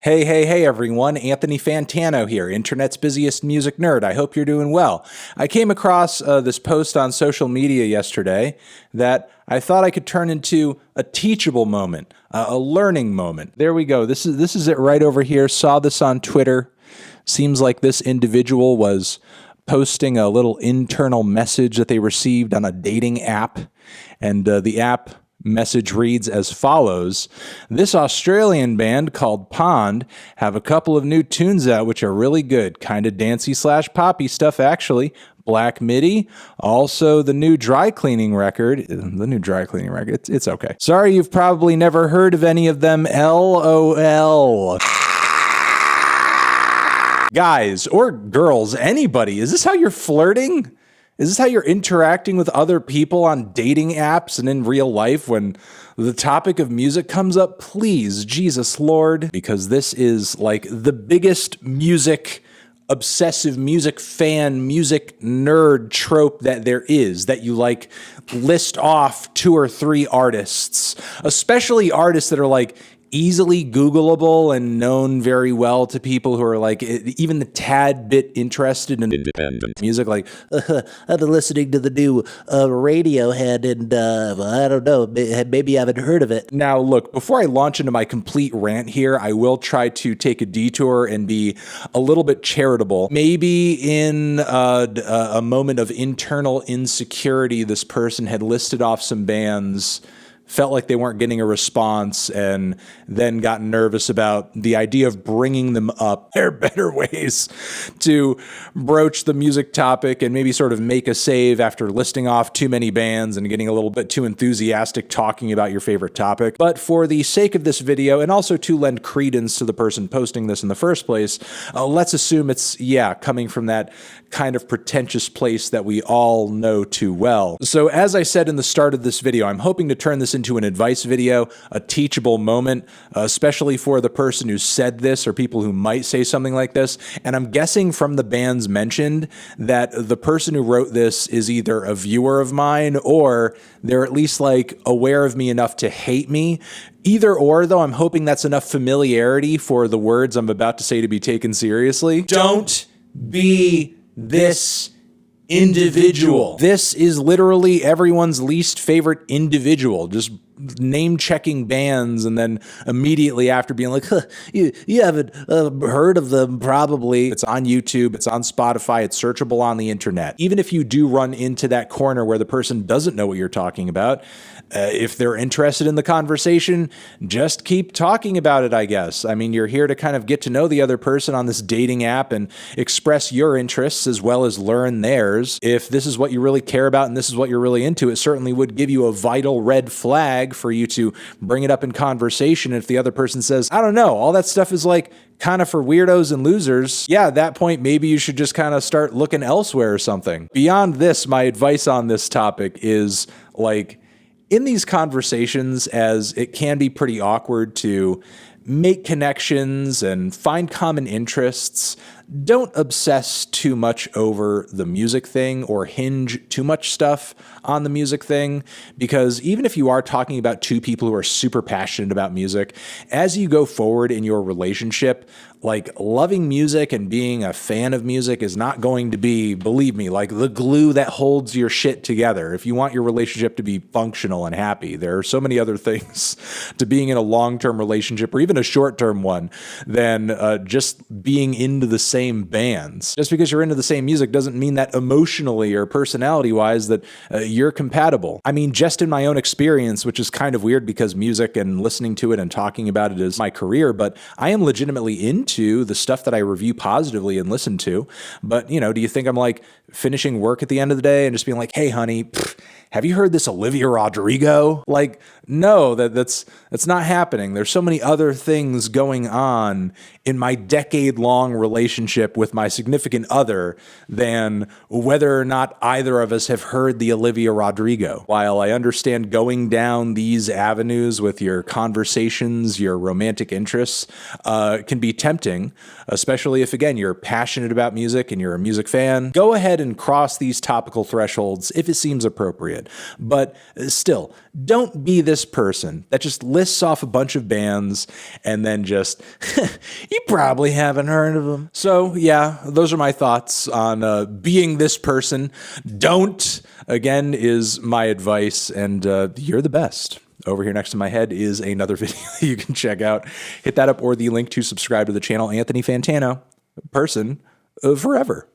Hey everyone, Anthony Fantano here, internet's busiest music nerd. I hope you're doing well. I came across this post on social media yesterday that I thought I could turn into a teachable moment, a learning moment. There we go. This is it right over here. Saw this on Twitter. Seems like this individual was posting a little internal message that they received on a dating app, and the app message reads as follows. This Australian band called Pond have a couple of new tunes out which are really good, kind of dancey / poppy stuff actually. Black Midi, also the new dry cleaning record. It's okay. Sorry you've probably never heard of any of them, LOL. Guys or girls, anybody, is this how you're flirting? Is this how you're interacting with other people on dating apps and in real life when the topic of music comes up? Please, Jesus Lord, because this is like the biggest music obsessive music fan, music nerd trope that there is, that you like list off 2 or 3 artists, especially artists that are like easily Googleable and known very well to people who are like even the tad bit interested in independent music. Like, I've been listening to the new Radiohead and I don't know, maybe I haven't heard of it. Now, look, before I launch into my complete rant here, I will try to take a detour and be a little bit charitable. Maybe in a moment of internal insecurity, this person had listed off some bands, felt like they weren't getting a response, and then got nervous about the idea of bringing them up. There are better ways to broach the music topic and maybe sort of make a save after listing off too many bands and getting a little bit too enthusiastic talking about your favorite topic. But for the sake of this video, and also to lend credence to the person posting this in the first place, let's assume it's, coming from that kind of pretentious place that we all know too well. So as I said in the start of this video, I'm hoping to turn this into an advice video, a teachable moment, especially for the person who said this or people who might say something like this. And I'm guessing from the bands mentioned that the person who wrote this is either a viewer of mine or they're at least like aware of me enough to hate me. Either or, though, I'm hoping that's enough familiarity for the words I'm about to say to be taken seriously. Don't be this individual. This is literally everyone's least favorite individual, just name checking bands and then immediately after being like, you haven't heard of them probably. It's on YouTube, it's on Spotify, it's searchable on the internet. Even if you do run into that corner where the person doesn't know what you're talking about, if they're interested in the conversation, just keep talking about it, I guess. I mean, you're here to kind of get to know the other person on this dating app and express your interests as well as learn theirs. If this is what you really care about and this is what you're really into, it certainly would give you a vital red flag for you to bring it up in conversation. If the other person says, I don't know, all that stuff is like kind of for weirdos and losers, at that point, maybe you should just kind of start looking elsewhere or something. Beyond this, my advice on this topic is like, in these conversations, as it can be pretty awkward to make connections and find common interests, don't obsess too much over the music thing or hinge too much stuff on the music thing, because even if you are talking about 2 people who are super passionate about music, as you go forward in your relationship, like loving music and being a fan of music is not going to be, believe me, like the glue that holds your shit together. If you want your relationship to be functional and happy, there are so many other things to being in a long-term relationship or even a short-term one than just being into the same bands. Just because you're into the same music doesn't mean that emotionally or personality-wise that you're compatible. I mean, just in my own experience, which is kind of weird because music and listening to it and talking about it is my career, but I am legitimately into the stuff that I review positively and listen to. But, do you think I'm like finishing work at the end of the day and just being like, hey, honey, have you heard this Olivia Rodrigo? Like, no, that's not happening. There's so many other things going on in my decade-long relationship with my significant other than whether or not either of us have heard the Olivia Rodrigo. While I understand going down these avenues with your conversations, your romantic interests, can be tempting, especially if, again, you're passionate about music and you're a music fan, go ahead ahead and cross these topical thresholds if it seems appropriate. But still, don't be this person that just lists off a bunch of bands and then just, you probably haven't heard of them. So yeah, those are my thoughts on being this person. Don't, again, is my advice, and you're the best. Over here next to my head is another video that you can check out. Hit that up, or the link to subscribe to the channel. Anthony Fantano, person forever.